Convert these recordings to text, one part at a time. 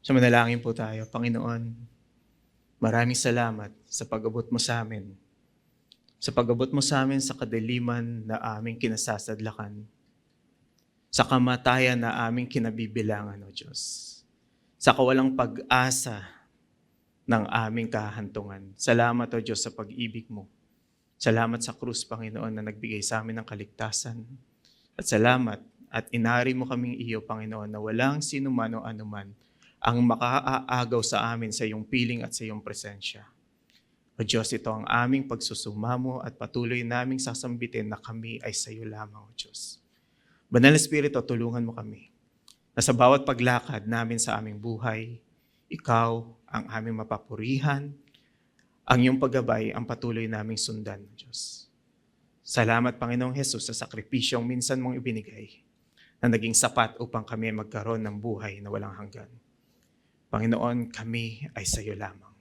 So manalangin po tayo. Panginoon, maraming salamat sa pag-abot mo sa amin. Sa pag-abot mo sa amin sa kadiliman na aming kinasasadlakan. Sa kamatayan na aming kinabibilangan, O Diyos. Sa kawalang pag-asa ng aming kahantungan. Salamat, O Diyos, sa pag-ibig mo. Salamat sa krus, Panginoon, na nagbigay sa amin ng kaligtasan. At salamat at inari mo kaming iyo, Panginoon, na walang sino man o anuman ang makaaagaw sa amin sa iyong piling at sa iyong presensya. O Diyos, ito ang aming pagsusumamo at patuloy naming sasambitin na kami ay sa iyo lamang, O Diyos. Banal na Espiritu, tulungan mo kami na sa bawat paglakad namin sa aming buhay, ikaw ang aming mapapurihan, ang iyong paggabay ang patuloy naming sundan, O Diyos. Salamat, Panginoong Hesus, sa sakripisyong minsan mong ibinigay na naging sapat upang kami magkaroon ng buhay na walang hanggan. Panginoon, kami ay sa iyo lamang.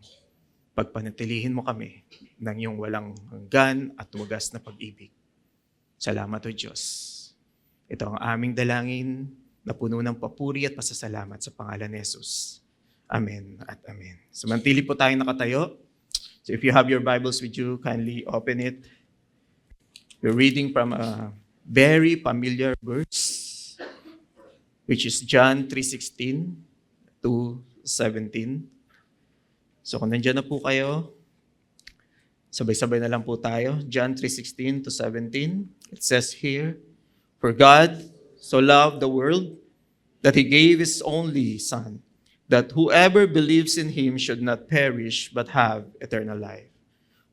Pagpanatilihin mo kami ng iyong walang hanggan at wagas na pag-ibig. Salamat, O Diyos. Ito ang aming dalangin na puno ng papuri at pasasalamat sa pangalan ni Jesus. Amen at amen. Sumantili po tayong nakatayo. So if you have your Bibles with you, kindly open it. We're reading from a very familiar verse, which is John 3:16 to 17. So kung nandiyan na po kayo, sabay-sabay na lang po tayo. John 3:16 to 17. It says here, "For God so loved the world that He gave His only Son, that whoever believes in Him should not perish but have eternal life.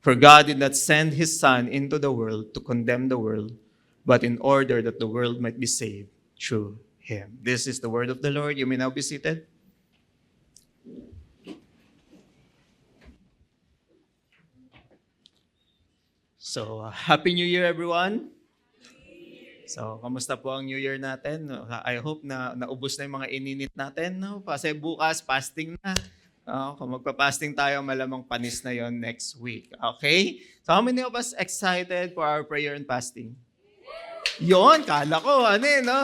For God did not send His Son into the world to condemn the world, but in order that the world might be saved through Him." This is the word of the Lord. You may now be seated. So, Happy New Year, everyone. So, kamusta po ang New Year natin? I hope na naubos na yung mga ininit natin. No? Kasi bukas, fasting na. Kung magpa-fasting tayo, malamang panis na yon next week. Okay? So, how many of us excited for our prayer and fasting? Yon, kala ko, no?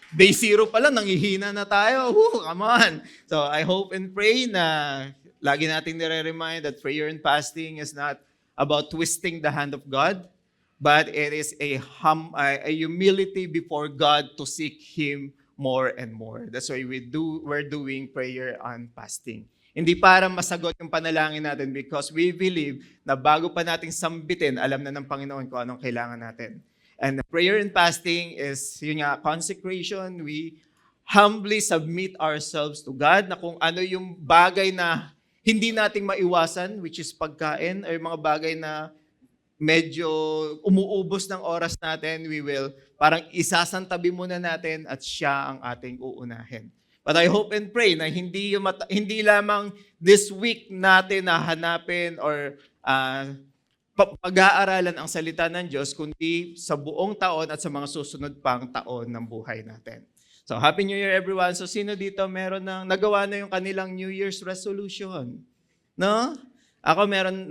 Day 0 pa lang, nangihina na tayo. Come on! So, I hope and pray na lagi natin nire-remind that prayer and fasting is not about twisting the hand of God, but it is a humility before God to seek Him more and more. That's why we're doing prayer and fasting. Hindi para masagot yung panalangin natin because we believe na bago pa nating sambitin, alam na ng Panginoon kung anong kailangan natin. And the prayer and fasting is yun nga, consecration. We humbly submit ourselves to God na kung ano yung bagay na hindi nating maiwasan, which is pagkain, or mga bagay na medyo umuubos ng oras natin, we will parang isasantabi muna natin at siya ang ating uunahin. But I hope and pray na hindi lamang this week natin nahanapin or pag-aaralan ang salita ng Diyos, kundi sa buong taon at sa mga susunod pang taon ng buhay natin. So, Happy New Year, everyone. So, sino dito meron nagawa na yung kanilang New Year's resolution? No? Ako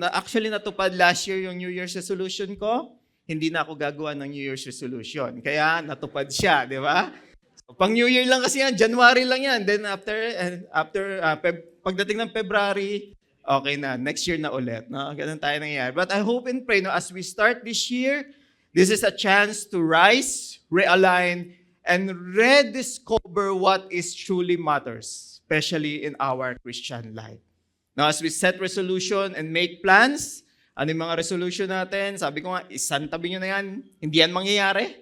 actually natupad last year yung New Year's resolution ko. Hindi na ako gagawa ng New Year's resolution. Kaya natupad siya, di ba? So, pang New Year lang kasi yan, January lang yan. Then pagdating ng February, okay na, next year na ulit. No? Ganun tayo nangyayari. But I hope and pray, no, as we start this year, this is a chance to rise, realign, and rediscover what is truly matters, especially in our Christian life. Now, as we set resolution and make plans, ano yung mga resolution natin? Sabi ko nga, isantabi nyo na yan, hindi yan mangyayari.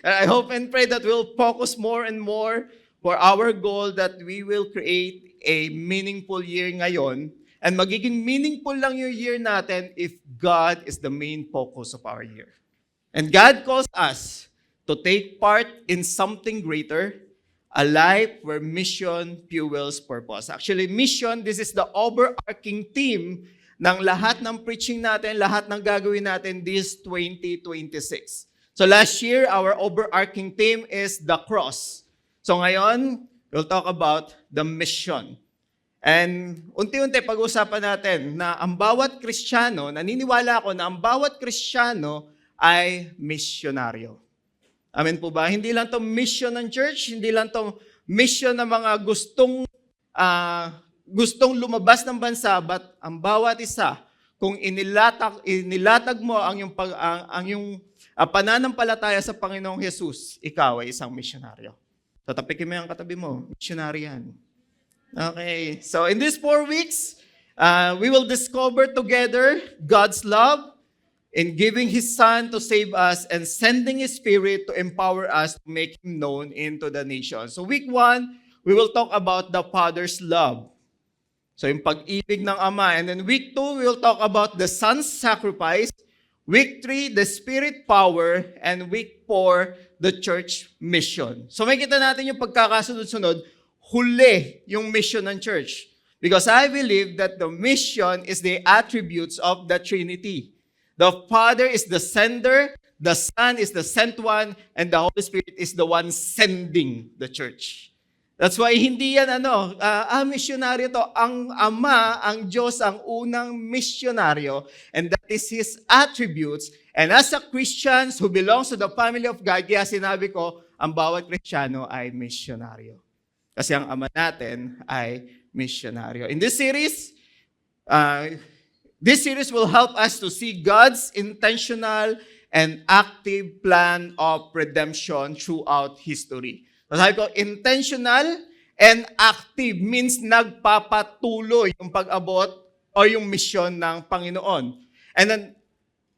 I hope and pray that we'll focus more and more for our goal that we will create a meaningful year ngayon. And magiging meaningful lang yung year natin if God is the main focus of our year. And God calls us to take part in something greater, a life where mission fuels purpose. Actually, mission, this is the overarching theme ng lahat ng preaching natin, lahat ng gagawin natin this 2026. So last year, our overarching theme is the cross. So ngayon, we'll talk about the mission. And unti-unti pag-usapan natin na ang bawat Kristiyano, naniniwala ako na ang bawat Kristiyano ay misyonaryo. Amen po ba? Hindi lang to mission ng church, hindi lang to mission ng mga gustong gustong lumabas ng bansa, but ang bawat isa, kung inilatag mo ang pananampalataya sa Panginoong Jesus, ikaw ay isang misyonaryo. So tapikin mo yung katabi mo, missionary yan. Okay, so in these 4 weeks, we will discover together God's love in giving His Son to save us and sending His Spirit to empower us to make Him known into the nation. So week 1, we will talk about the Father's love. So yung pag-ibig ng Ama. And then week 2, we will talk about the Son's sacrifice. Week 3, the Spirit power. And week 4, the church mission. So makikita natin yung pagkakasunod-sunod, huli yung mission ng church. Because I believe that the mission is the attributes of the Trinity. The Father is the sender, the Son is the sent one, and the Holy Spirit is the one sending the church. That's why hindi yan misyonaryo to. Ang Ama, ang Diyos, ang unang misyonaryo, and that is His attributes. And as a Christians who belongs to the family of God, kaya sinabi ko, ang bawat Kristiyano ay misyonaryo. Kasi ang Ama natin ay misyonaryo. In this series will help us to see God's intentional and active plan of redemption throughout history. So sabi ko, intentional and active means nagpapatuloy yung pag-abot o yung mission ng Panginoon. And then,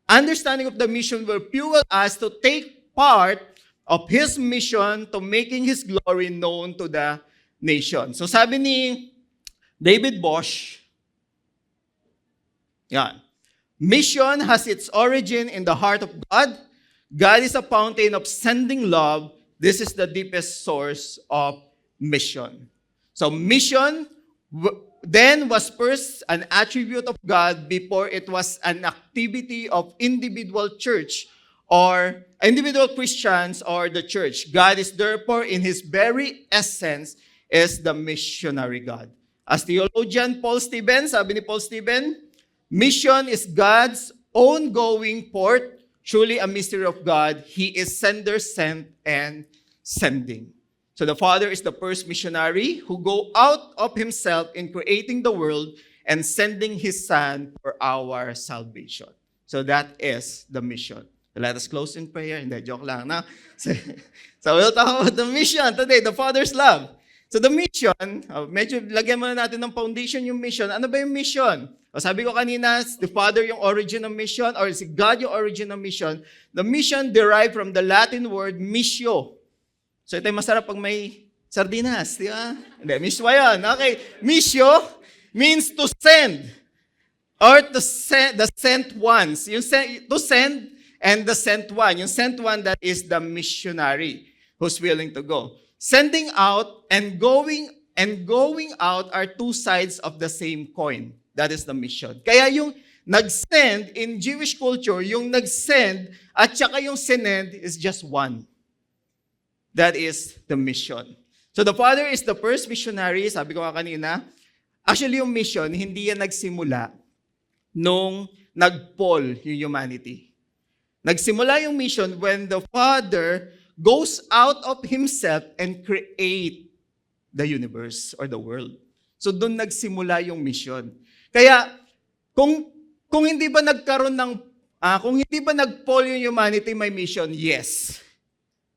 understanding of the mission will fuel us to take part of His mission to making His glory known to the nation. So sabi ni David Bosch, yan, mission has its origin in the heart of God. God is a fountain of sending love. This is the deepest source of mission. So mission then was first an attribute of God before it was an activity of individual church or individual Christians or the church. God is therefore in His very essence is the missionary God. As theologian Paul Stevens, sabi ni Paul Stevens, mission is God's own going forth, truly a mystery of God. He is sender, sent, and sending. So the Father is the first missionary who go out of Himself in creating the world and sending His Son for our salvation. So that is the mission. So let us close in prayer. Hindi, joke lang. No? So we'll talk about the mission today, the Father's love. So the mission, medyo lagyan muna natin ng foundation yung mission. Ano ba yung mission? O sabi ko kanina, the Father yung origin ng mission or si God yung origin ng mission. The mission derived from the Latin word missio. So ito yung masarap pag may sardinas, di ba? Hindi, miswa yan. Okay, missio means to send or to send, the sent ones. Yung to send and the sent one. Yung sent one, that is the missionary who's willing to go. Sending out and going out are two sides of the same coin. That is the mission. Kaya yung nag-send in Jewish culture, yung nag-send at saka yung sinend is just one. That is the mission. So the Father is the first missionary, sabi ko kanina. Actually yung mission, hindi yan nagsimula nung nag-fall yung humanity. Nagsimula yung mission when the Father goes out of Himself and create the universe or the world. So doon nagsimula yung mission. Kaya kung hindi ba nagkaroon ng kung hindi ba nag-fall yung humanity, may mission? Yes.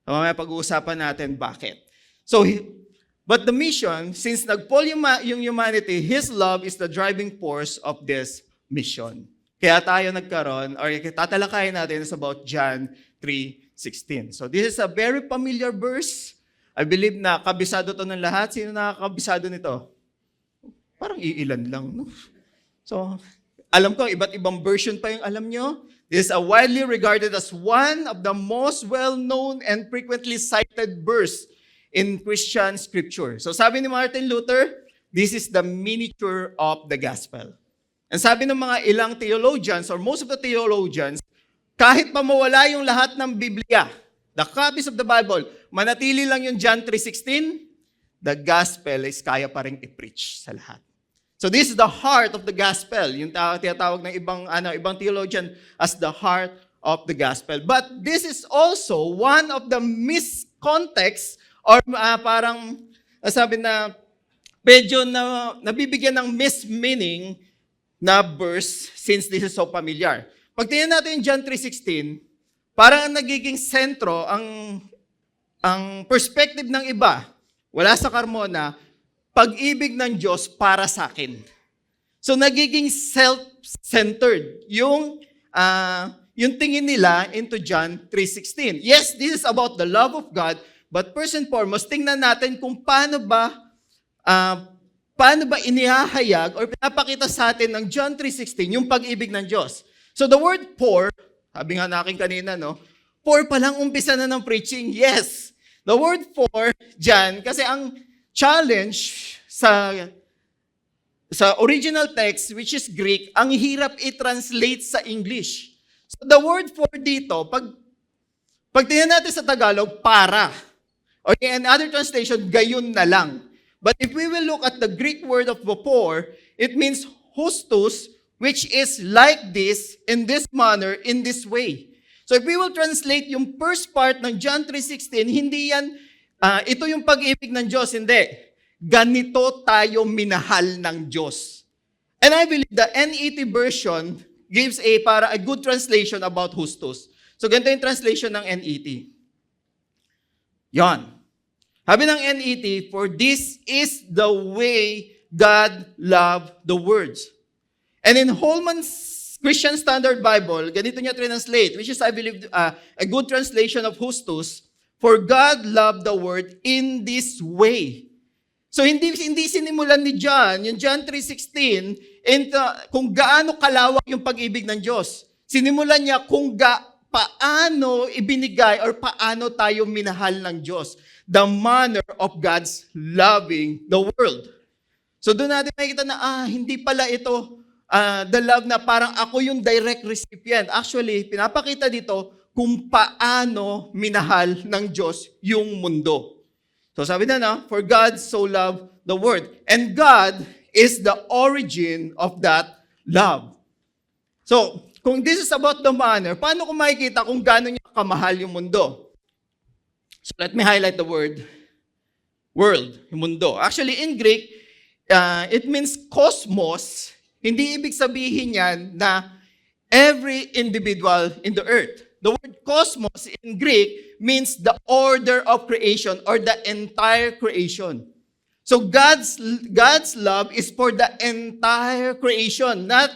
So mamaya pag-uusapan natin bakit. So but the mission, since nag-fall yung humanity, His love is the driving force of this mission. Kaya tayo nagkaroon or tatalakayin natin is about John 3:16. So this is a very familiar verse. I believe na kabisado to ng lahat. Sino nakakabisado nito? Parang iilan lang, no? So, alam ko, iba't ibang version pa yung alam nyo. This is a widely regarded as one of the most well-known and frequently cited verse in Christian scripture. So sabi ni Martin Luther, this is the miniature of the gospel. And sabi ng mga ilang theologians or most of the theologians, kahit pa mawala yung lahat ng Biblia, the copies of the Bible, manatili lang yung John 3:16, the gospel is kaya pa rin i-preach sa lahat. So this is the heart of the gospel. Yung tinatawag ng ibang theologian as the heart of the gospel. But this is also one of the miscontexts or parang sabi na medyo nabibigyan ng mismeaning na verse since this is so familiar. Pag tingnan natin yung John 3:16, parang ang nagiging sentro, ang perspective ng iba, wala sa Carmona, pag-ibig ng Diyos para sa akin. So nagiging self-centered yung tingin nila into John 3:16. Yes, this is about the love of God, but first and foremost, tingnan natin kung paano ba inihahayag or pinapakita sa atin ng John 3:16 yung pag-ibig ng Diyos. So the word for, sabi nga natin kanina, for pa lang umpisa na ng preaching. Yes, the word for dyan, kasi ang challenge sa original text, which is Greek, ang hirap i-translate sa English. So the word for dito, pag tingnan natin sa Tagalog, para. Or in other translation, gayon na lang. But if we will look at the Greek word of for, it means hostos, which is like this, in this manner, in this way. So if we will translate yung first part ng John 3:16, hindi yan, ito yung pag-ibig ng Diyos, hindi. Ganito tayo minahal ng Diyos. And I believe the NET version gives a good translation about hostos. So ganito yung translation ng NET. Yan. Sabi ng NET, for this is the way God loved the words. And in Holman's Christian Standard Bible, ganito niya translate, which is, I believe, a good translation of hostos, for God loved the word in this way. So hindi sinimulan ni John, yung John 3:16, kung gaano kalawak yung pag-ibig ng Diyos. Sinimulan niya kung paano ibinigay or paano tayo minahal ng Diyos. The manner of God's loving the world. So doon natin makikita na, hindi pala ito the love na parang ako yung direct recipient. Actually, pinapakita dito kung paano minahal ng Diyos yung mundo. So sabi na, for God so loved the world. And God is the origin of that love. So, kung this is about the manner, paano ko makikita kung gaano niya kamahal yung mundo? So let me highlight the word world, yung mundo. Actually, in Greek, it means cosmos. Hindi ibig sabihin yan na every individual in the earth. The word cosmos in Greek means the order of creation or the entire creation. So God's love is for the entire creation, not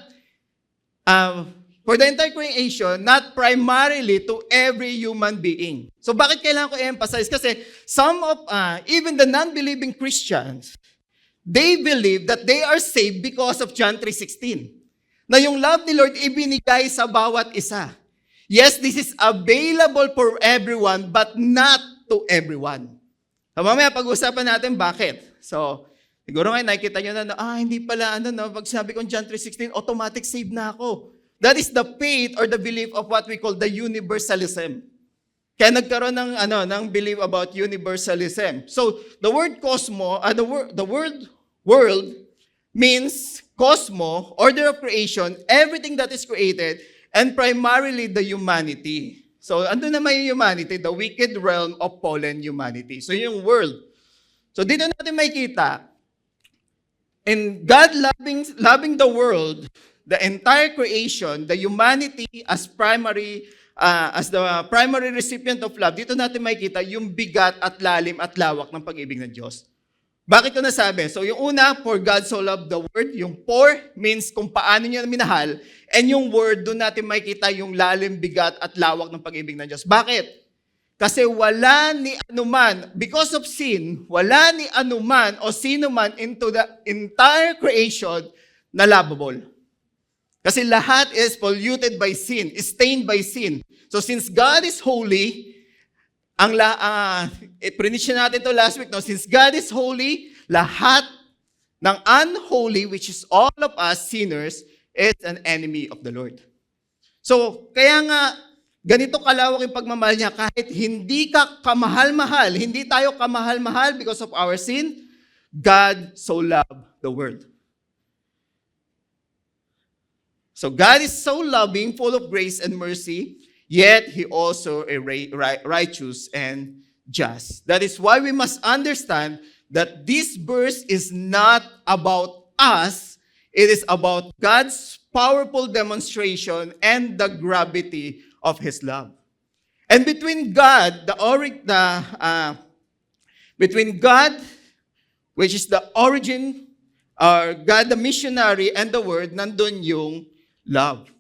not primarily to every human being. So bakit kailangan ko i-emphasize? Kasi some of, even the non-believing Christians, they believe that they are saved because of John 3:16. Na yung love ni Lord ibinigay sa bawat isa. Yes, this is available for everyone, but not to everyone. So mamaya pag-usapan natin bakit. So, siguro ngayon nakikita nyo na, hindi pala, pag sabi kong John 3:16, automatic saved na ako. That is the faith or the belief of what we call the universalism. Kaya nagkaroon ng belief about universalism. So, the word cosmo, the word world means cosmo, order of creation, everything that is created, and primarily the humanity. So, andun naman yung humanity, the wicked realm of fallen humanity. So, yung world. So, dito natin makikita, in God loving the world, the entire creation, the humanity as the primary recipient of love, dito natin makikita yung bigat at lalim at lawak ng pag-ibig ng Diyos. Bakit ko nasabi? So yung una, for God so loved the world. Yung for means kung paano niya minahal. And yung word, doon natin makikita yung lalim, bigat at lawak ng pag-ibig ng Diyos. Bakit? Kasi wala ni anuman, because of sin, wala ni anuman o sino man into the entire creation na lovable. Kasi lahat is polluted by sin, is stained by sin. So since God is holy, preach natin ito last week, since God is holy, lahat ng unholy, which is all of us sinners, is an enemy of the Lord. So, kaya nga, ganito kalawak yung pagmamahal niya, kahit hindi ka kamahal-mahal, hindi tayo kamahal-mahal because of our sin, God so loved the world. So God is so loving, full of grace and mercy, yet He also is righteous and just. That is why we must understand that this verse is not about us, it is about God's powerful demonstration and the gravity of His love. And between God, between God, which is the origin, or God the missionary, and the Word, nandun yung love.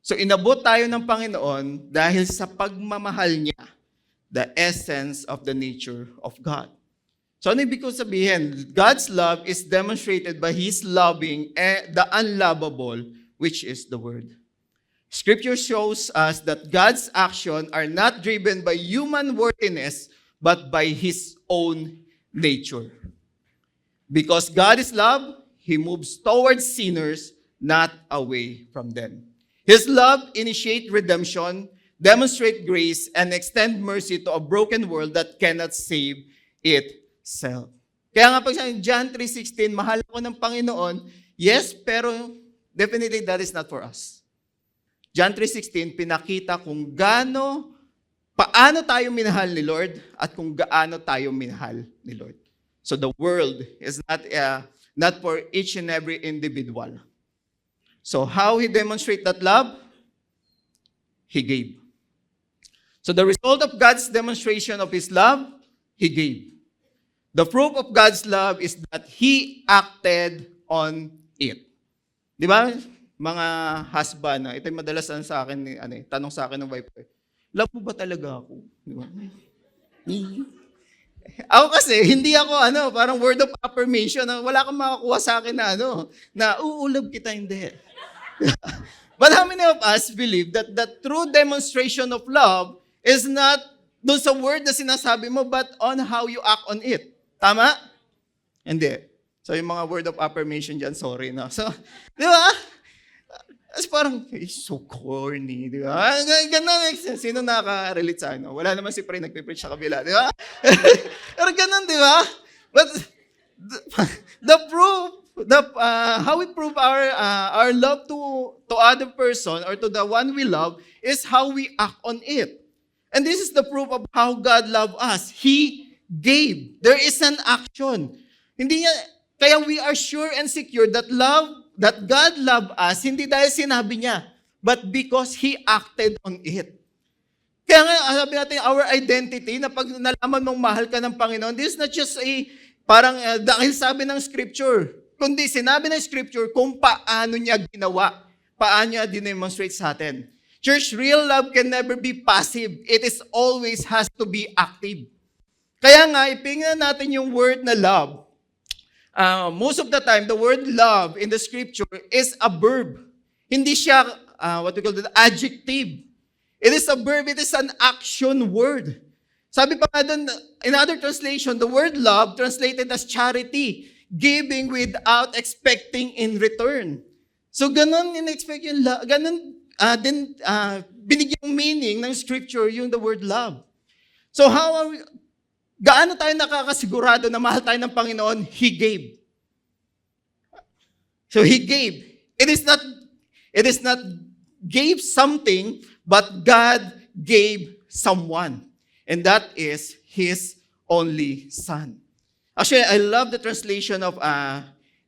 So inabot tayo ng Panginoon dahil sa pagmamahal niya, the essence of the nature of God. So ano ibig ko sabihin? God's love is demonstrated by His loving the unlovable, which is the Word. Scripture shows us that God's actions are not driven by human worthiness, but by His own nature. Because God is love, He moves towards sinners, not away from them. His love initiates redemption, demonstrate grace, and extend mercy to a broken world that cannot save itself. Kaya nga pag sa John 3:16, mahal ako ng Panginoon, yes, pero definitely that is not for us. John 3:16, pinakita kung paano tayo minahal ni Lord at kung gaano tayo minahal ni Lord. So the world is not for each and every individual. So how He demonstrate that love? He gave. So the result of God's demonstration of His love, He gave. The proof of God's love is that He acted on it. Di ba? Mga husband, ito yung madalas sa akin, tanong sa akin ng wife ko, love mo ba talaga ako? Di ba? Ako kasi, hindi ako, parang word of affirmation, wala kang makakuha sa akin na love kita, hindi. But how many of us believe that the true demonstration of love is not doon sa word na sinasabi mo, but on how you act on it? Tama? Hindi. So yung mga word of affirmation dyan, sorry na. So, di ba? As parang, so corny, di ba? Ganun, sino nakaka-relate sa ano? Wala naman si Pre, nagpipreach sa kabila, di ba? Pero ganun, di ba? But the proof, how we prove our love to other person or to the one we love is how we act on it. And this is the proof of how God loved us. He gave. There is an action. Kaya we are sure and secure that God loved us, hindi dahil sinabi niya, but because He acted on it. Kaya nga, sabi natin, our identity, na pag nalaman mong mahal ka ng Panginoon, this is not just dahil sabi ng Scripture, kundi sinabi ng Scripture kung paano niya ginawa, paano niya dinemonstrate sa atin. Church, real love can never be passive. It is always has to be active. Kaya nga, ipingnan natin yung word na love. Most of the time, the word love in the Scripture is a verb. Hindi siya, what we call the adjective. It is a verb, it is an action word. Sabi pa nga doon, in other translation, the word love translated as charity, giving without expecting in return. So ganun in-expect yung love, ganun binigyang meaning ng Scripture yung the word love. So gaano tayo nakakasigurado na mahal tayo ng Panginoon? He gave. So He gave. It is not gave something, but God gave someone. And that is His only Son. Actually, I love the translation of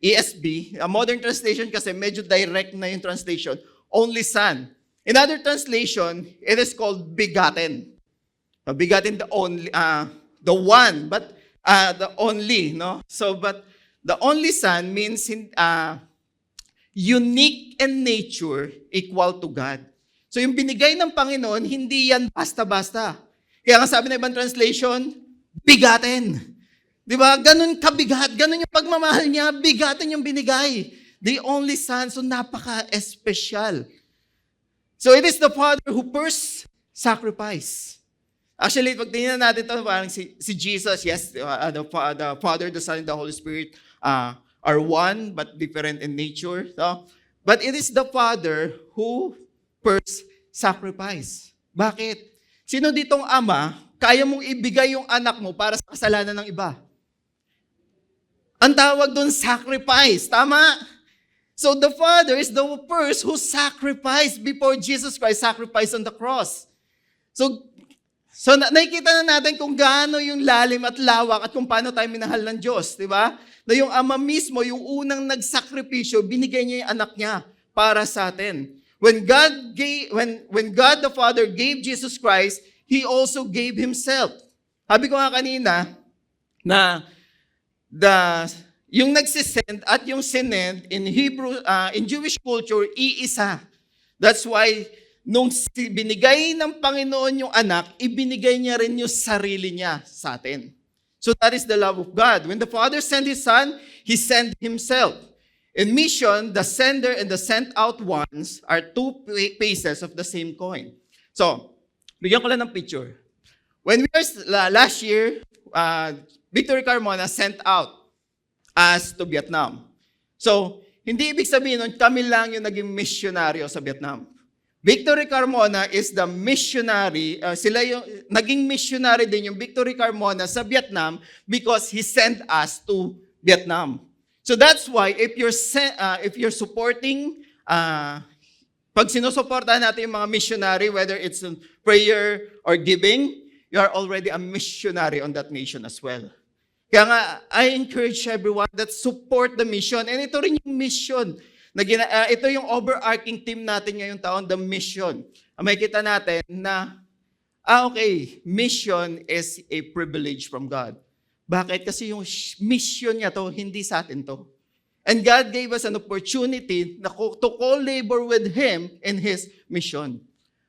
ESV. A modern translation kasi medyo direct na yung translation. Only Son. In other translation, it is called begotten. Begotten, the only, the one, but the only, no? So, but the only Son means unique in nature, equal to God. So, yung binigay ng Panginoon, hindi yan basta-basta. Kaya nga sabi ng ibang translation, bigatin. Di ba? Ganun kabigat, ganun yung pagmamahal niya, bigatin yung binigay. The only Son, so napaka-espesyal. So, it is the Father who first sacrificed. Actually, pag tingnan natin ito, parang si Jesus, yes, the Father, the Son, and the Holy Spirit are one, but different in nature. So, but it is the Father who first sacrificed. Bakit? Sino ditong ama, kaya mong ibigay yung anak mo para sa kasalanan ng iba? Ang tawag doon, sacrifice. Tama? So the Father is the first who sacrificed before Jesus Christ sacrificed on the cross. So, So nakikita na natin kung gaano yung lalim at lawak at kung paano tayo minahal ng Diyos, di ba? Na yung Ama mismo, yung unang nagsakripisyo, binigay niya yung anak niya para sa atin. When God the Father gave Jesus Christ, He also gave Himself. Sabi ko nga kanina na yung nagsisend at yung sinend in Jewish culture, iisa. That's why nung binigay ng Panginoon yung anak, ibinigay niya rin yung sarili niya sa atin. So that is the love of God. When the Father sent His Son, He sent Himself. In mission, the sender and the sent out ones are two faces of the same coin. So, bigyan ko lang ng picture. When we were last year, Victory Carmona sent out us to Vietnam. So, hindi ibig sabihin nun, kami lang yung naging misyonaryo sa Vietnam. Victory Carmona is the missionary, sila yung naging missionary din yung Victory Carmona sa Vietnam because he sent us to Vietnam. So that's why if you're supporting, pag sinusuportahan natin yung mga missionary, whether it's in prayer or giving, you are already a missionary on that nation as well. Kaya nga, I encourage everyone that support the mission. And ito rin yung mission. Ito yung overarching theme natin ngayong taon, the mission. May kita natin na, okay, mission is a privilege from God. Bakit? Kasi yung mission niya to, hindi sa atin to. And God gave us an opportunity to co-labor with Him in His mission.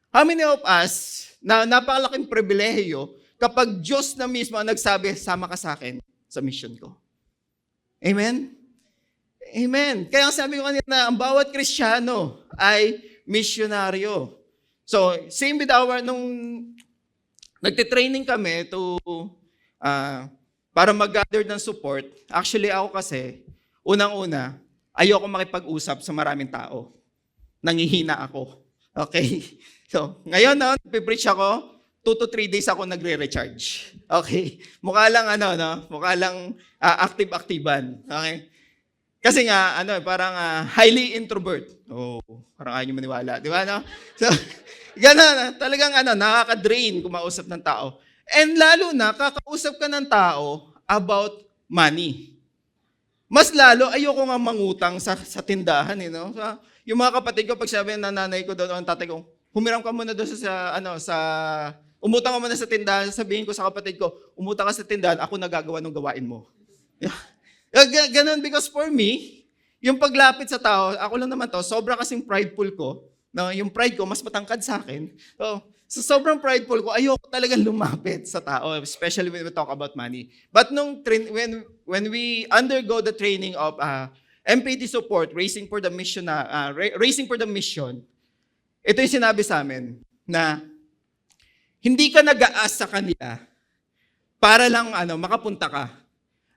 How many of us, na napakalaking pribilehiyo, kapag Diyos na mismo ang nagsabi, sama ka sa akin sa mission ko? Amen? Amen. Kaya sabi ko kanina, ang bawat Kristiyano ay misyonaryo. So, same with nung nagtitraining kami para mag-gather ng support. Actually, ako kasi, unang-una, ayoko makipag-usap sa maraming tao. Nangihina ako. Okay? So, ngayon, pipreach ako, 2 to 3 days ako nagre-recharge. Okay? Mukha lang, active-activan. Okay? Kasi nga, parang highly introvert. Oh, parang ayaw nyo maniwala. Di ba, no? So, gano'n, talagang nakaka-drain kumausap ng tao. And lalo na, kakausap ka ng tao about money. Mas lalo, ayoko nga mangutang sa tindahan, no? So, yung mga kapatid ko, pag sabi ng nanay ko doon, ang tatay ko, humiram ka muna doon umutang ka muna sa tindahan, sabihin ko sa kapatid ko, umutang ka sa tindahan, ako nagagawa ng gawain mo. Ganon, because for me, yung paglapit sa tao, ako lang naman to, sobra kasing prideful ko, no? Yung pride ko, mas matangkad sa akin. So sobrang prideful ko, ayoko talagang lumapit sa tao, especially when we talk about money. But when we undergo the training of MPT support, Raising for the Mission, ito yung sinabi sa amin, na hindi ka nag-aas sa kanila para lang makapunta ka.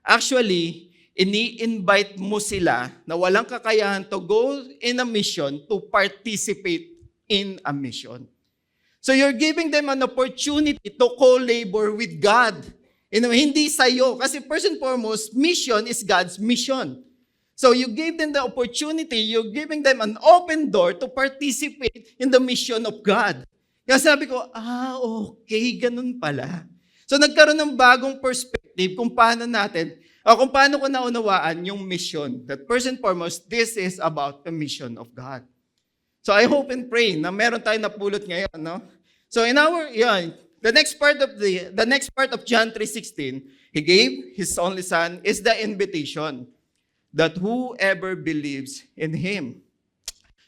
Actually, ini-invite mo sila na walang kakayahan to go in a mission to participate in a mission. So you're giving them an opportunity to co-labor with God. Hindi sa'yo. Kasi first and foremost, mission is God's mission. So you gave them the opportunity, you're giving them an open door to participate in the mission of God. Kaya sabi ko, okay, ganun pala. So nagkaroon ng bagong perspective kung paano ko naunawaan yung mission. That first and foremost, this is about the mission of God. So I hope and pray na meron tayong napulot ngayon, no? So the next part of John 3:16, He gave His only Son is the invitation that whoever believes in Him.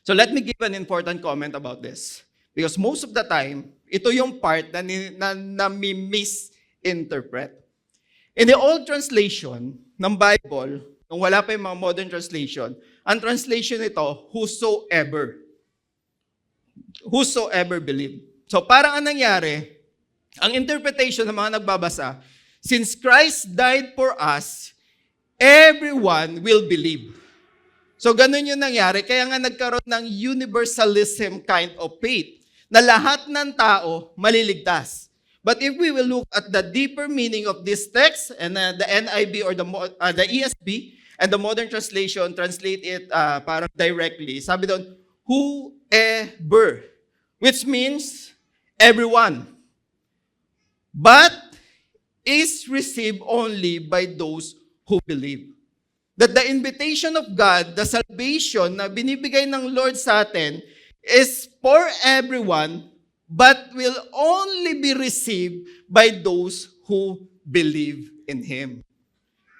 So let me give an important comment about this. Because most of the time, ito yung part na nami-misinterpret. In the old translation ng Bible, nung wala pa yung mga modern translation, ang translation nito, whosoever. Whosoever believe. So parang ang nangyari, ang interpretation ng mga nagbabasa, since Christ died for us, everyone will believe. So ganun yung nangyari, kaya nga nagkaroon ng universalism kind of faith, na lahat ng tao maliligtas. But if we will look at the deeper meaning of this text, and the NIV or the ESV, and the modern translation, translate it parang directly, sabi doon, whoever, which means everyone. but is received only by those who believe. That the invitation of God, the salvation na binibigay ng Lord sa atin, is for everyone, but will only be received by those who believe in Him.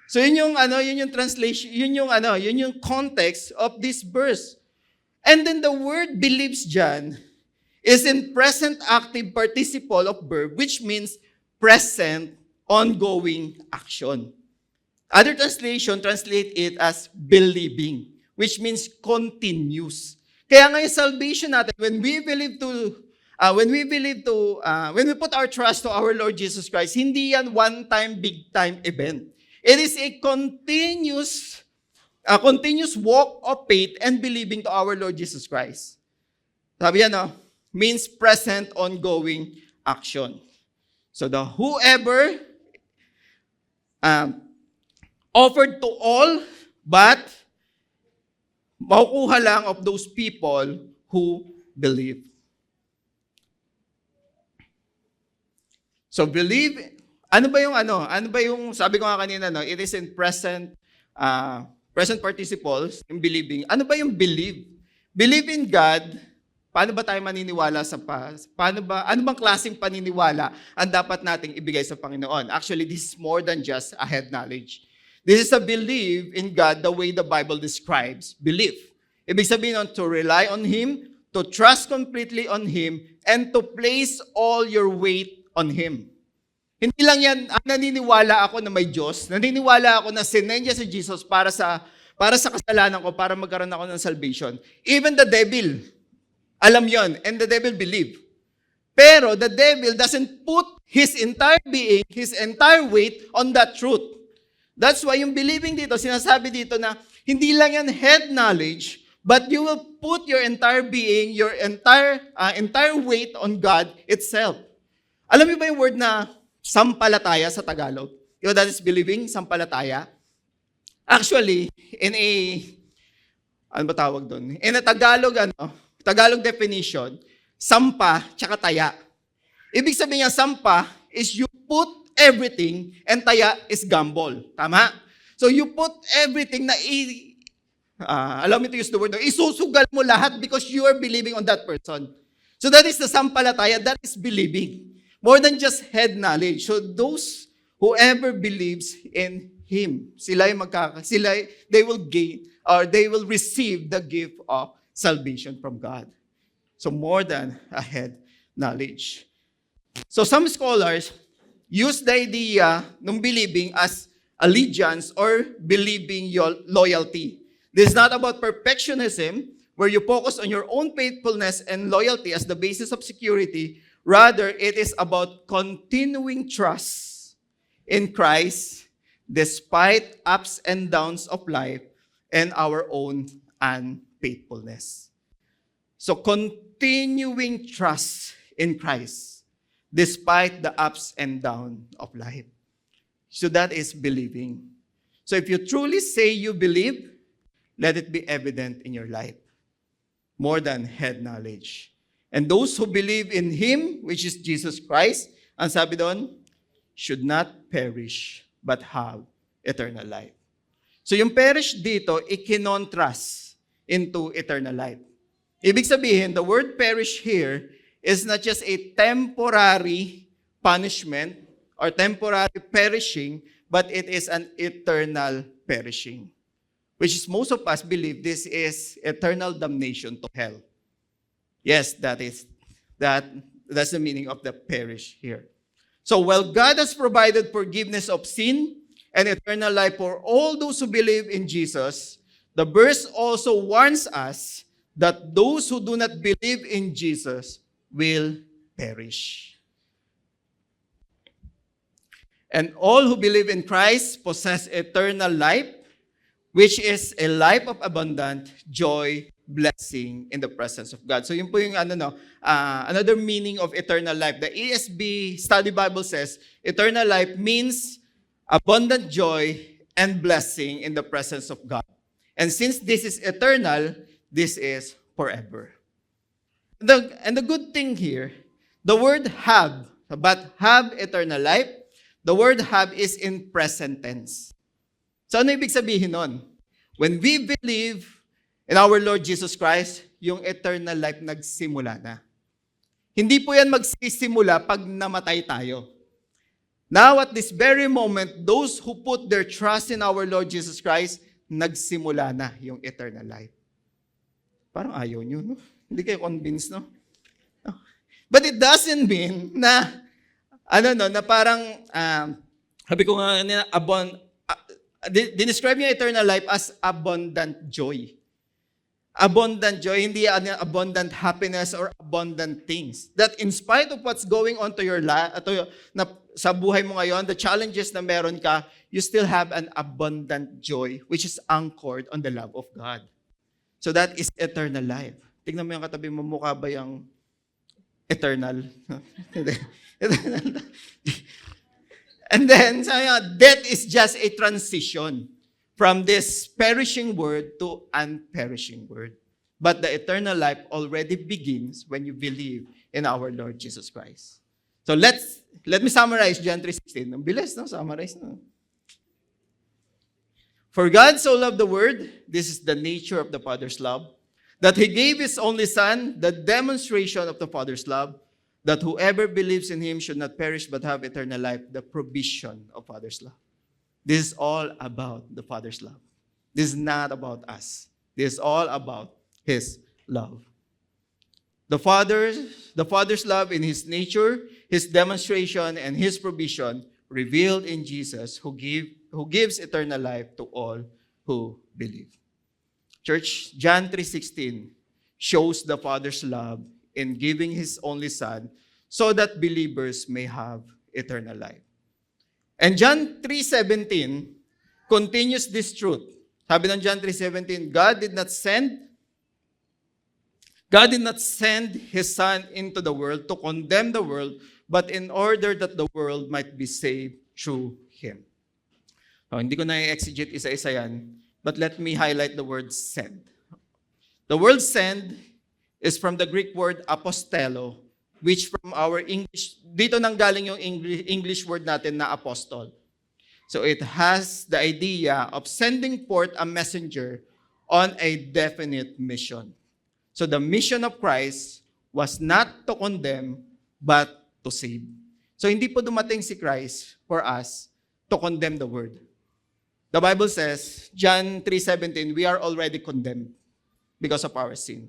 So yun yung translation, yun yung context of this verse. And then the word believes dyan is in present active participle of verb, which means present ongoing action. Other translation translate it as believing, which means continuous. Kaya nga yung salvation natin, when we put our trust to our Lord Jesus Christ, hindi yan one-time, big-time event. It is a continuous walk of faith and believing to our Lord Jesus Christ. Sabi yan, means present, ongoing action. So the whoever offered to all, but makukuha lang of those people who believe. So believe, ano ba yung, sabi ko nga kanina, it is in present participles, in believing. Ano ba yung believe? Believe in God, paano ba tayo maniniwala ano bang klaseng paniniwala ang dapat nating ibigay sa Panginoon? Actually, this is more than just a head knowledge. This is a belief in God the way the Bible describes belief. Ibig sabihin to rely on Him, to trust completely on Him, and to place all your weight on Him. Hindi lang yan, naniniwala ako na may Diyos, naniniwala ako na sinend niya si Jesus para sa kasalanan ko, para magkaroon ako ng salvation. Even the devil, alam yon, and the devil believe. Pero the devil doesn't put his entire being, his entire weight on that truth. That's why yung believing dito, sinasabi dito na hindi lang yan head knowledge, but you will put your entire being, your entire weight on God itself. Alam niyo ba yung word na sampalataya sa Tagalog? You know, that is believing, sampalataya. Actually, in a Tagalog definition, sampa tsaka taya. Ibig sabihin niya, sampa is you put everything and taya is gamble. Tama? So you put everything na allow me to use the word, isusugal mo lahat because you are believing on that person. So that is the sampalataya, that is believing. More than just head knowledge. So whoever believes in Him, they will gain or they will receive the gift of salvation from God. So more than a head knowledge. So some scholars use the idea ng believing as allegiance or believing loyalty. This is not about perfectionism, where you focus on your own faithfulness and loyalty as the basis of security. Rather, it is about continuing trust in Christ despite ups and downs of life and our own unfaithfulness. So, continuing trust in Christ despite the ups and downs of life. So that is believing. So if you truly say you believe, let it be evident in your life. More than head knowledge. And those who believe in Him, which is Jesus Christ, ang sabi doon, should not perish, but have eternal life. So yung perish dito, ikinontrast into eternal life. Ibig sabihin, the word perish here is not just a temporary punishment or temporary perishing, but it is an eternal perishing. Which is most of us believe this is eternal damnation to hell. Yes, that's the meaning of the perish here. So while God has provided forgiveness of sin and eternal life for all those who believe in Jesus, the verse also warns us that those who do not believe in Jesus will perish. And all who believe in Christ possess eternal life, which is a life of abundant joy, blessing in the presence of God. So yun po yung another meaning of eternal life. The ESV Study Bible says, eternal life means abundant joy and blessing in the presence of God. And since this is eternal, this is forever. And the good thing here, the word have, but have eternal life. The word have is in present tense. So ano ibig sabihin nun? When we believe in our Lord Jesus Christ, yung eternal life nagsimula na. Hindi po yan magsisimula pag namatay tayo. Now at this very moment, those who put their trust in our Lord Jesus Christ, nagsimula na yung eternal life. Parang ayaw nyo, no? Hindi kayo convinced, no? No. But it doesn't mean na, na parang, sabi ko nga, dinescribe yung eternal life as abundant joy. Abundant joy, hindi abundant happiness or abundant things. That in spite of what's going on to your life, sa buhay mo ngayon, the challenges na meron ka, you still have an abundant joy which is anchored on the love of God. So that is eternal life. Tignan mo yung katabi mo, mukha ba yung eternal? And then, death is just a transition from this perishing word to unperishing word. But the eternal life already begins when you believe in our Lord Jesus Christ. So let me summarize John 3:16. Ang bilis, no? Summarize, no? For God so loved the world, this is the nature of the Father's love, that He gave His only Son, the demonstration of the Father's love, that whoever believes in Him should not perish but have eternal life, the provision of Father's love. This is all about the Father's love. This is not about us. This is all about His love. The Father's love in His nature, His demonstration, and His provision revealed in Jesus, who gives eternal life to all who believe. Church, John 3:16 shows the Father's love in giving His only Son so that believers may have eternal life. And John 3:17 continues this truth. Sabi ng John 3:17, God did not send His Son into the world to condemn the world, but in order that the world might be saved through Him. Hindi ko na i-exegete isa-isa yan, but let me highlight the word send. The word send is from the Greek word apostello, which from our English, dito nang galing yung English word natin na apostol. So it has the idea of sending forth a messenger on a definite mission. So the mission of Christ was not to condemn, but to save. So hindi po dumating si Christ for us to condemn the world. The Bible says, John 3:17, we are already condemned because of our sin.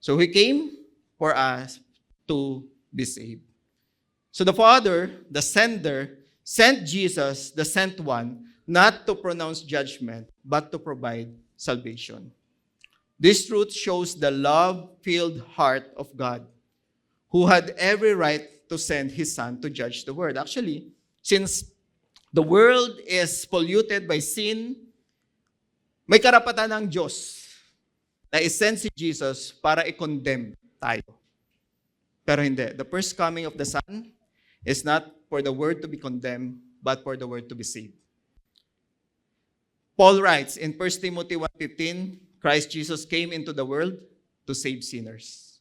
So He came for us to be saved. So the Father, the sender, sent Jesus, the sent one, not to pronounce judgment, but to provide salvation. This truth shows the love-filled heart of God, who had every right to send His Son to judge the world. Actually, since the world is polluted by sin, may karapatan ng Diyos na isend si Jesus para i-condemn tayo. Pero hindi. The first coming of the Son is not for the world to be condemned, but for the world to be saved. Paul writes in 1 Timothy 1:15, Christ Jesus came into the world to save sinners.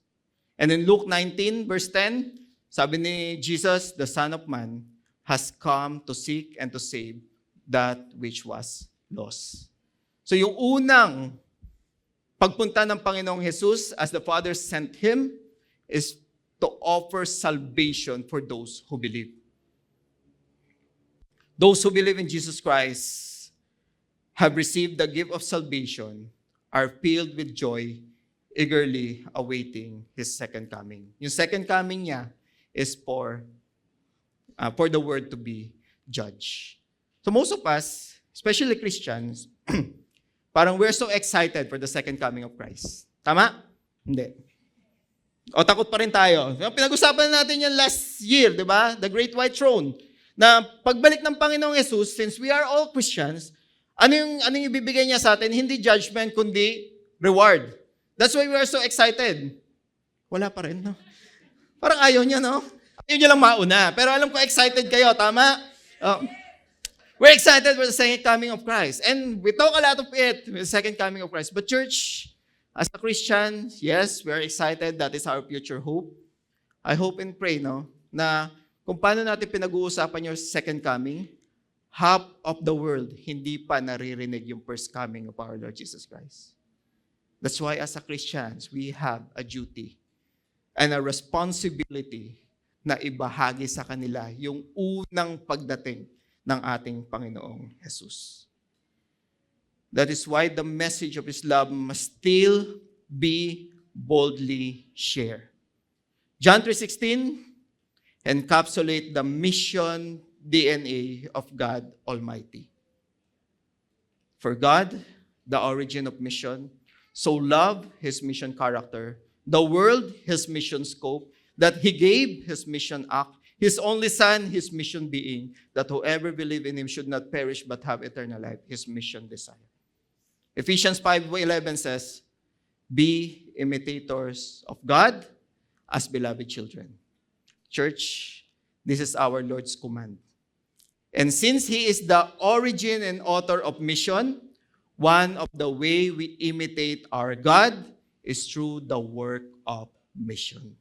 And in Luke 19, verse 10, sabi ni Jesus, the Son of Man, has come to seek and to save that which was lost. So yung unang pagpunta ng Panginoong Jesus as the Father sent Him is to offer salvation for those who believe. Those who believe in Jesus Christ have received the gift of salvation, are filled with joy, eagerly awaiting His second coming. Yung second coming niya is for the word to be judged. So most of us, especially Christians, parang we're so excited for the second coming of Christ. Tama? Hindi. O takot pa rin tayo. Pinag-usapan natin yan last year, di ba? The Great White Throne. Na pagbalik ng Panginoong Jesus, since we are all Christians, ano yung ibibigay niya sa atin? Hindi judgment, kundi reward. That's why we are so excited. Wala pa rin, no? Parang ayaw niya, no? Ayaw niya lang mauna. Pero alam ko, excited kayo, tama? We're excited for the second coming of Christ. And we talk a lot of it, the second coming of Christ. But church, as a Christian, yes, we are excited. That is our future hope. I hope and pray, no, na kung paano natin pinag-uusapan yung second coming, half of the world hindi pa naririnig yung first coming of our Lord Jesus Christ. That's why as a Christians, we have a duty and a responsibility na ibahagi sa kanila yung unang pagdating ng ating Panginoong Jesus. That is why the message of His love must still be boldly shared. John 3:16 encapsulate the mission DNA of God Almighty. For God, the origin of mission, so loved His mission character, the world His mission scope, that He gave His mission act, His only Son, His mission being, that whoever believe in Him should not perish but have eternal life, His mission desire. Ephesians 5:11 says, be imitators of God as beloved children. Church, this is our Lord's command. And since He is the origin and author of mission, one of the way we imitate our God is through the work of mission.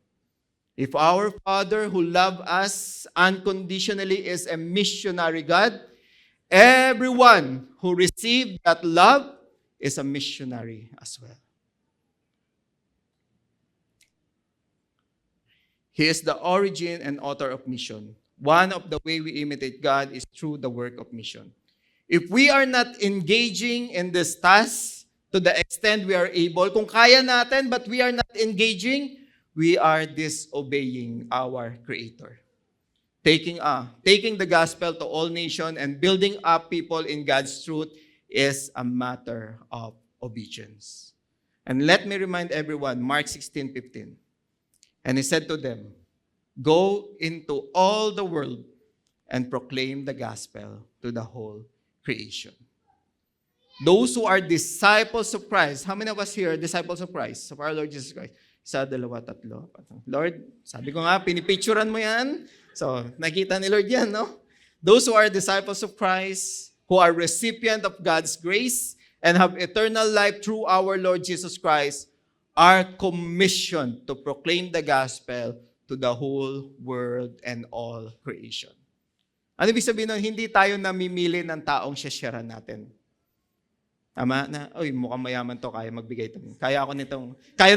If our Father who loves us unconditionally is a missionary God, everyone who received that love is a missionary as well. He is the origin and author of mission. One of the way we imitate God is through the work of mission. If we are not engaging in this task to the extent we are able, kung kaya natin but we are not engaging, we are disobeying our Creator. Taking the gospel to all nations and building up people in God's truth is a matter of obedience. And let me remind everyone, Mark 16:15. And He said to them, go into all the world and proclaim the gospel to the whole creation. Those who are disciples of Christ, how many of us here are disciples of Christ, of our Lord Jesus Christ? Isa, dalawa, tatlo. Lord, sabi ko nga, pinipicturan mo yan. So, nakita ni Lord yan, no? Those who are disciples of Christ, who are recipient of God's grace, and have eternal life through our Lord Jesus Christ, are commissioned to proclaim the gospel to the whole world and all creation. Ano ibig sabihin nun? Hindi tayo namimili ng taong share natin. Tama na, mukhang mayaman to, kaya magbigay ito. Kaya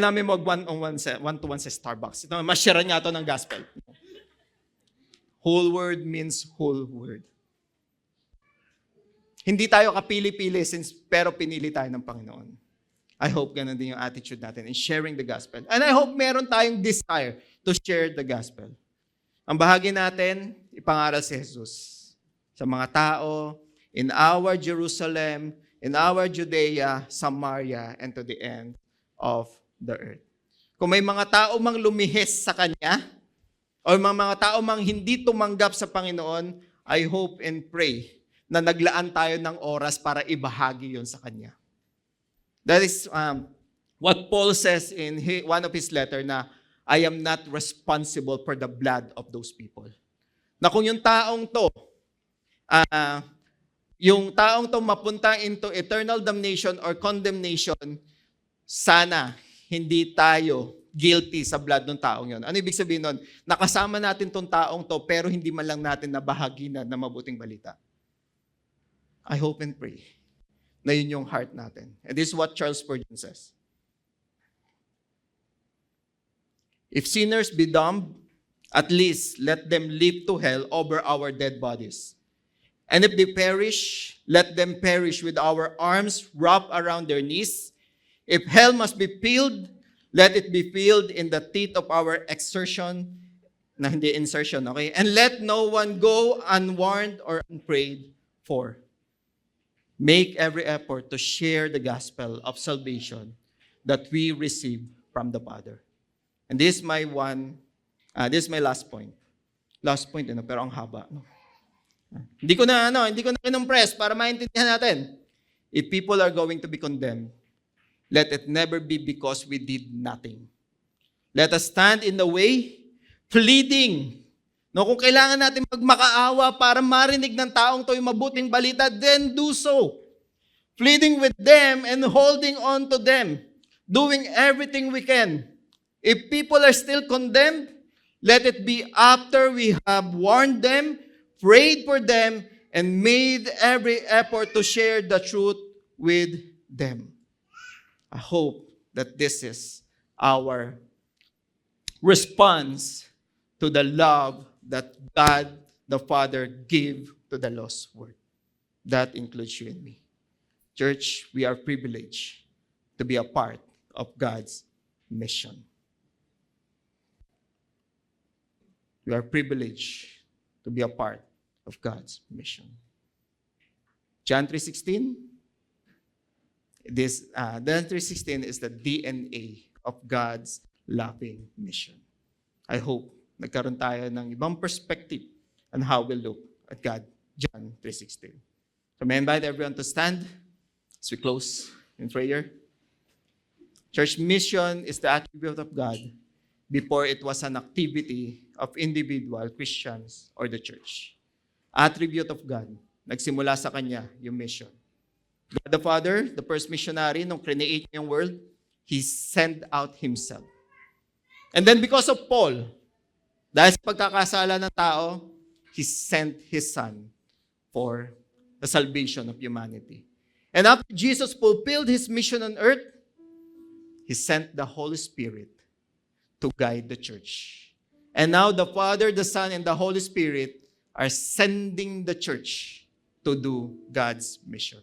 namin mag one-to-one sa Starbucks. Ito, ma-share niya ito ng gospel. Whole word means whole word. Hindi tayo kapili-pili pero pinili tayo ng Panginoon. I hope ganun din yung attitude natin in sharing the gospel. And I hope meron tayong desire to share the gospel. Ang bahagi natin, ipangaral si Jesus sa mga tao in our Jerusalem, in our Judea, Samaria, and to the end of the earth. Kung may mga tao mang lumihis sa Kanya, o mga tao mang hindi tumanggap sa Panginoon, I hope and pray na naglaan tayo ng oras para ibahagi yon sa Kanya. That is what Paul says in one of his letter na, I am not responsible for the blood of those people. Na kung yung taong to mapunta into eternal damnation or condemnation, sana hindi tayo guilty sa blood ng taong yon. Ano ibig sabihin nun? Nakasama natin tong taong to pero hindi man lang natin nabahagi na mabuting balita. I hope and pray na yun yung heart natin. And this is what Charles Spurgeon says. If sinners be damned, at least let them live to hell over our dead bodies. And if they perish, let them perish with our arms wrapped around their knees. If hell must be filled, let it be filled in the teeth of our exertion, okay? And let no one go unwarned or unprayed for. Make every effort to share the gospel of salvation that we receive from the Father. And this is my last point. Last point, pero ang haba. No? Hindi ko na kinumpress para maintindihan natin. If people are going to be condemned, let it never be because we did nothing. Let us stand in the way, pleading. No, kung kailangan natin magmakaawa para marinig ng taong to yung mabuting balita, then do so. Pleading with them and holding on to them. Doing everything we can. If people are still condemned, Let it be after we have warned them, prayed for them, and made every effort to share the truth with them. I hope that this is our response to the love that God the Father gave to the lost world. That includes you and me. Church, we are privileged to be a part of God's mission. We are privileged to be a part of God's mission. John 3:16. John 3:16 is the DNA of God's loving mission. I hope nagkaroon tayo ng ibang perspective on how we look at God. John 3:16. So may I invite everyone to stand as we close in prayer. Church mission is the attribute of God before it was an activity of individual Christians or the church. Attribute of God. Nagsimula sa Kanya yung mission. God the Father, the first missionary, nung create niya yung world, He sent out Himself. And then because of Paul, dahil sa pagkakasala ng tao, He sent His Son for the salvation of humanity. And after Jesus fulfilled His mission on earth, He sent the Holy Spirit to guide the church. And now the Father, the Son, and the Holy Spirit are sending the church to do God's mission.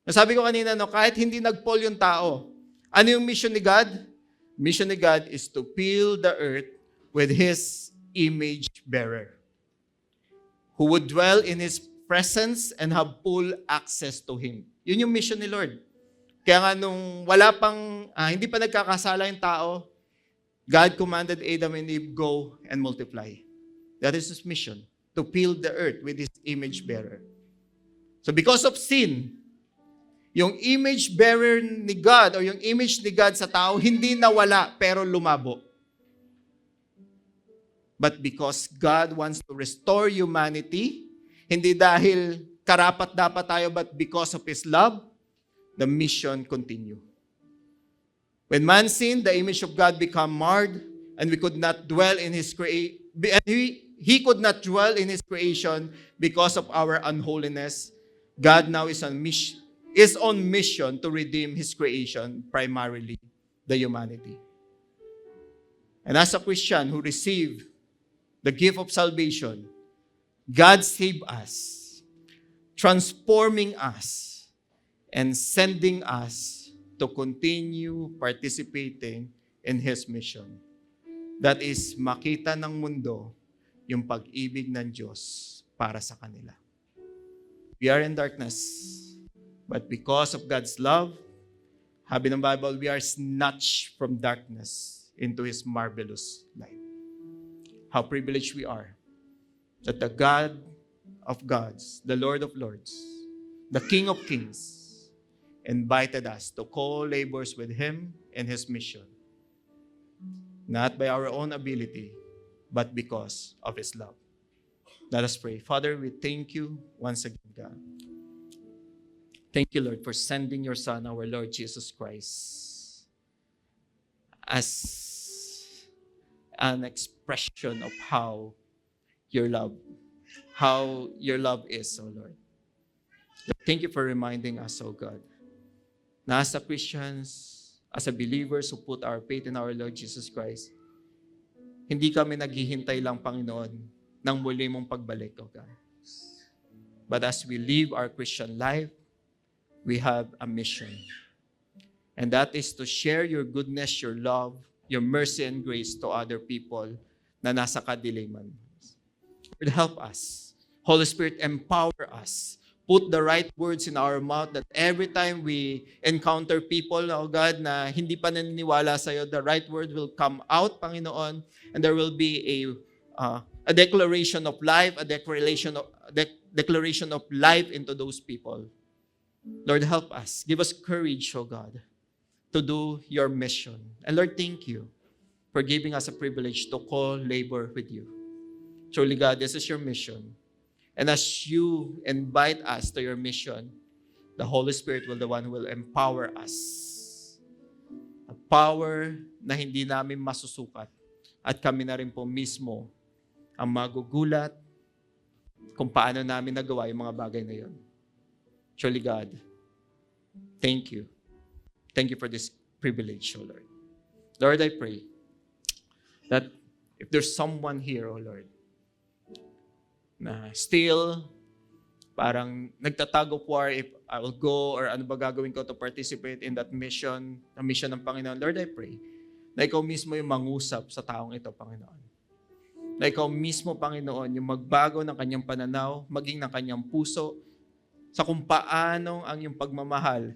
Nasabi ko kanina, kahit hindi nag-Paul yung tao, ano yung mission ni God? Mission ni God is to fill the earth with His image bearer, who would dwell in His presence and have full access to Him. Yun yung mission ni Lord. Kaya nga nung hindi pa nagkakasala yung tao, God commanded Adam and Eve, go and multiply. That is His mission, to fill the earth with His image bearer. So because of sin, yung image bearer ni God or yung image ni God sa tao, hindi nawala pero lumabo. But because God wants to restore humanity, hindi dahil karapat-dapat tayo, but because of His love, the mission continue. When man sinned, the image of God became marred, and we could not dwell in His He could not dwell in His creation because of our unholiness. God now is on mission to redeem His creation, primarily the humanity. And as a Christian who received the gift of salvation, God saved us, transforming us, and sending us to continue participating in His mission. That is, makita ng mundo yung pag-ibig ng Diyos para sa kanila. We are in darkness, but because of God's love, sabi ng Bible, we are snatched from darkness into His marvelous light. How privileged we are that the God of gods, the Lord of lords, the King of kings, invited us to co-labors with Him in His mission. Not by our own ability, but because of His love. Let us pray. Father, we thank You once again, God. Thank You, Lord, for sending Your Son, our Lord Jesus Christ, as an expression of how Your love is, oh Lord. Thank You for reminding us, oh God, na as a Christians, as a believers who put our faith in our Lord Jesus Christ, hindi kami naghihintay lang, Panginoon, ng muli mong pagbalik, O God. But as we live our Christian life, we have a mission. And that is to share Your goodness, Your love, Your mercy and grace to other people na nasa kadiliman. Lord, help us. Holy Spirit, empower us. Put the right words in our mouth that every time we encounter people, oh God, na hindi pa naniniwala sa iyo, the right word will come out, Panginoon, and there will be a declaration of life, a declaration of life into those people. Lord, help us. Give us courage, oh God, to do Your mission. And Lord, thank You for giving us a privilege to co-labor with You. Truly, God, this is Your mission. And as You invite us to Your mission, the Holy Spirit will the one who will empower us. A power na hindi namin masusukat. At kami na rin po mismo ang magugulat kung paano namin nagawa yung mga bagay na yun. Truly, God, thank you. Thank you for this privilege, O Lord. Lord, I pray that if there's someone here, O Lord, na still parang nagtatag of war if I will go or ano ba gagawin ko to participate in that mission, the mission ng Panginoon. Lord, I pray na ikaw mismo yung mangusap sa taong ito, Panginoon. Na ikaw mismo, Panginoon, yung magbago ng kanyang pananaw, maging ng kanyang puso, sa kung paano ang iyong pagmamahal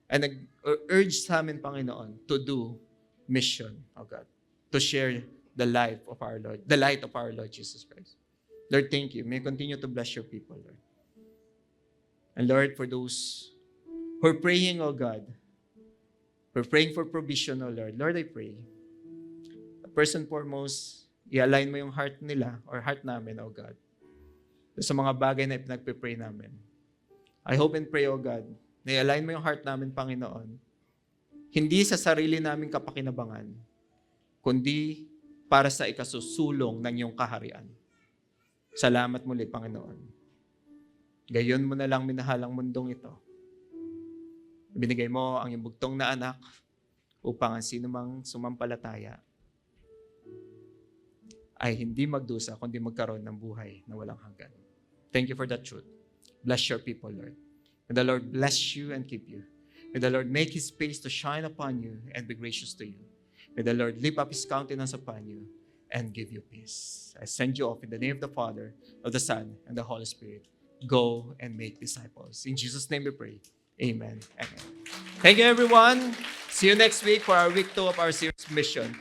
ay nag-urge sa amin, Panginoon, to do mission, O God, to share the life of our Lord, the light of our Lord Jesus Christ. Lord, thank you. May you continue to bless your people, Lord. And Lord, for those who are praying, O God, we're praying for provision, O Lord. Lord, I pray, first and foremost, i-align mo yung heart nila or heart namin, O God, sa mga bagay na pinagpipray namin. I hope and pray, O God, na i-align mo yung heart namin, Panginoon, hindi sa sarili naming kapakinabangan, kundi para sa ikasusulong ng iyong kaharian. Salamat muli, Panginoon. Gayon mo na lang minahalang mundong ito. Binigay mo ang iyong bugtong na anak upang ang sinumang sumampalataya ay hindi magdusa, kundi magkaroon ng buhay na walang hanggan. Thank you for that truth. Bless your people, Lord. May the Lord bless you and keep you. May the Lord make His face to shine upon you and be gracious to you. May the Lord lift up His countenance upon you and give you peace. I send you off in the name of the Father, of the Son, and the Holy Spirit. Go and make disciples. In Jesus' name we pray. Amen. Amen. Thank you, everyone. See you next week for our week 2 of our series mission.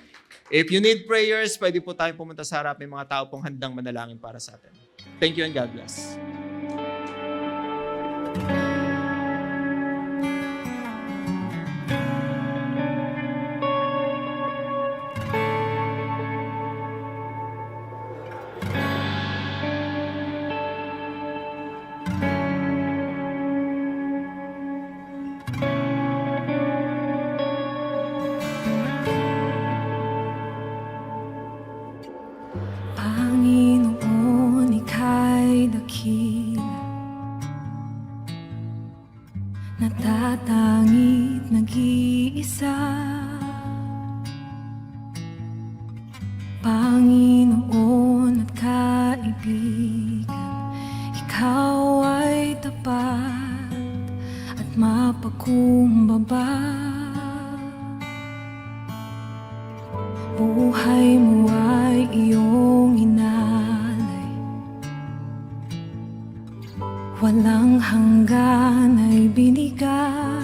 If you need prayers, pwede po tayong pumunta sa harap. May mga tao pong handang manalangin para sa atin. Thank you and God bless. Panginoon, ika'y dakila, natatangit nag-iisa. Panginoon at kaibigan, ikaw ay tapat at mapagkumbaba. Buhay mo ay iyong inalay, walang hanggan ay binigay.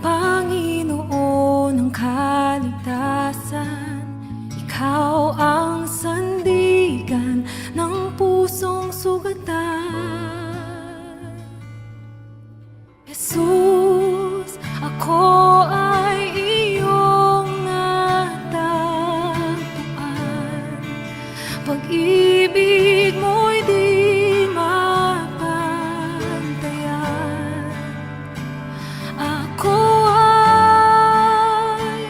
Panginoon ng kaligtasan, ikaw ang sandigan ng pusong sugatan. Jesus, ako ay iyong natagpuan. Pag-ibig mo'y di mapantayan. Ako ay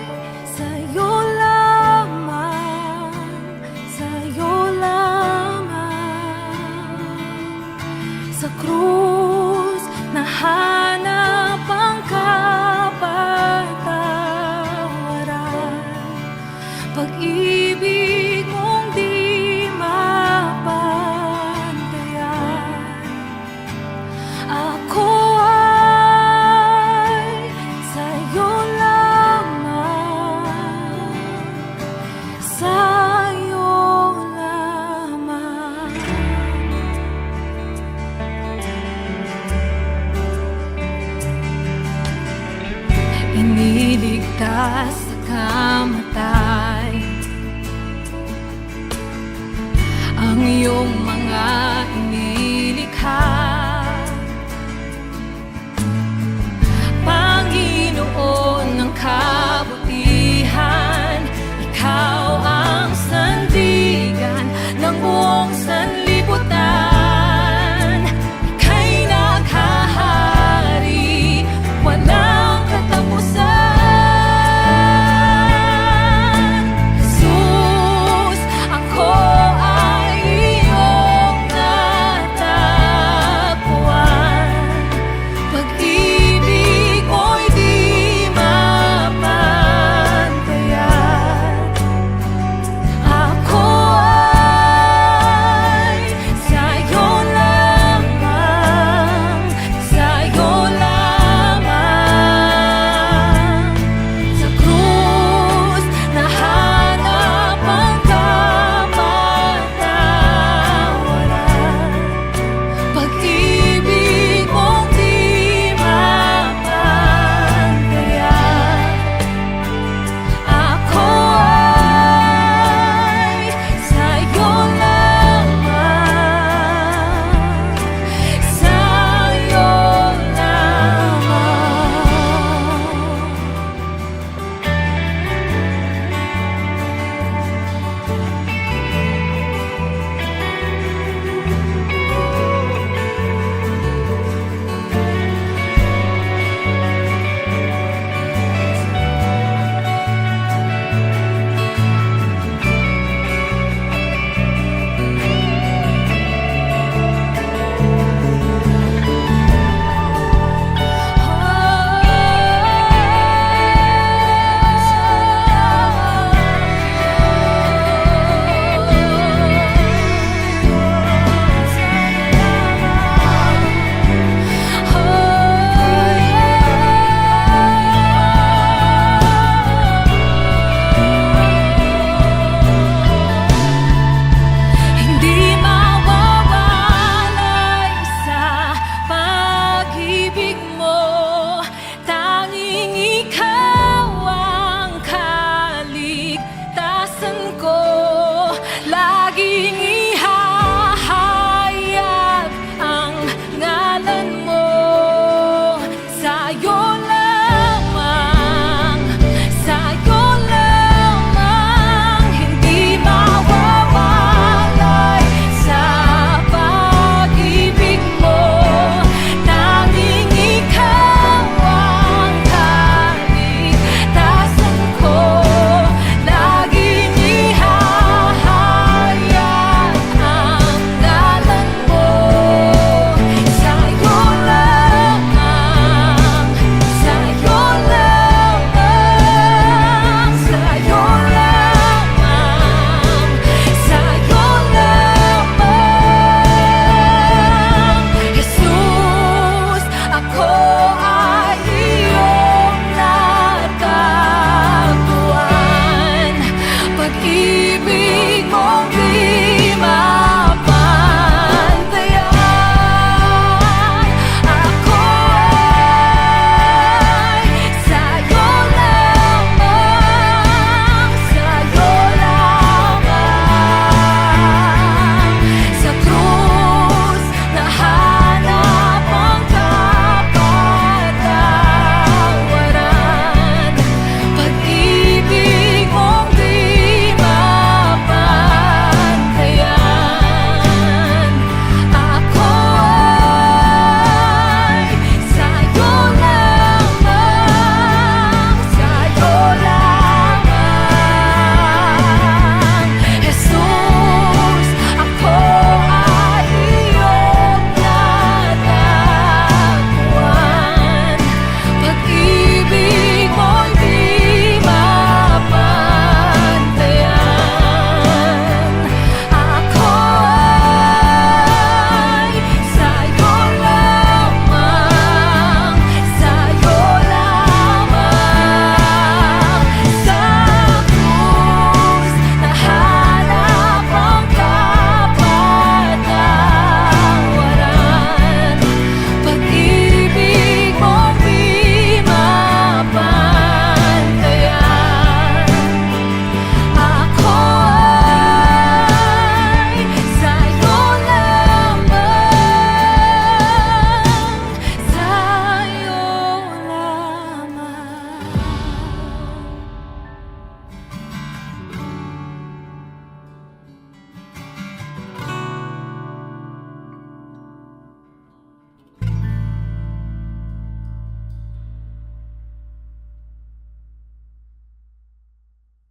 sa'yo lamang, sa'yo lamang. Sa krus nahanap ang kapatawaran. Pag-ibig mong di mapantayan. Ako ay sa'yo lamang, sa'yo lamang. Iniligtas sa kamatay ang iyong